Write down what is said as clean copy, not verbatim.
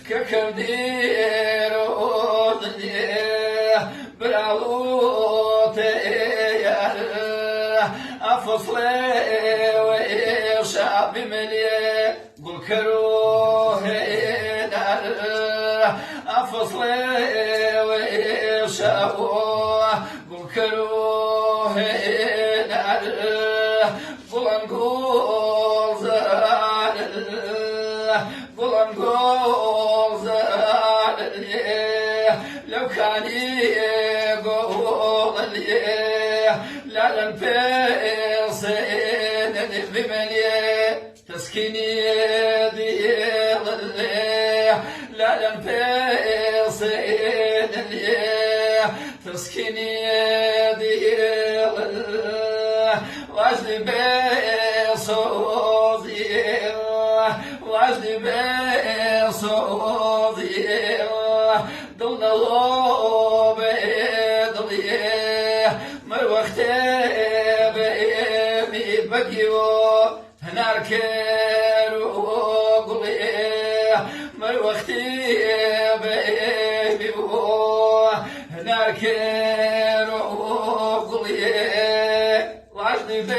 ككوديرو برالوت أفصلي وشعب ملي قل كروه أفصلي وشعب قل كروه قل لو كان يقول لا لنفصل بمن تسكني ديال لا لنفصل تسكني ديال واجد بصوتي واجد بصوتي ضل الله بضلي ما وقت بقيو هناك روقلي ما وقت بقيو هناك روقلي واجد